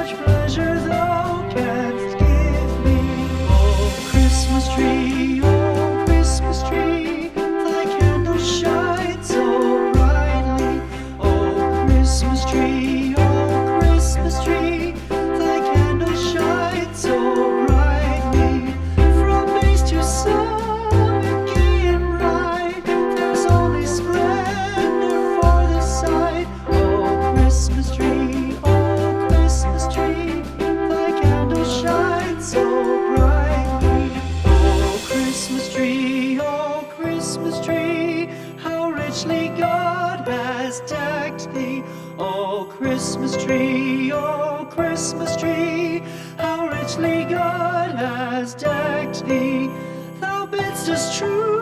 much pleasure thou canst give me. Oh Christmas tree, thy candle shines so brightly. Oh Christmas tree, thy candle shines so brightly. From base to summit, gay and bright, there's only splendor for the sight. Oh Christmas tree, thy candle shines so brightly. Oh Christmas tree, how richly God has decked thee. Oh Christmas tree, how richly God has decked thee. Thou bidst us true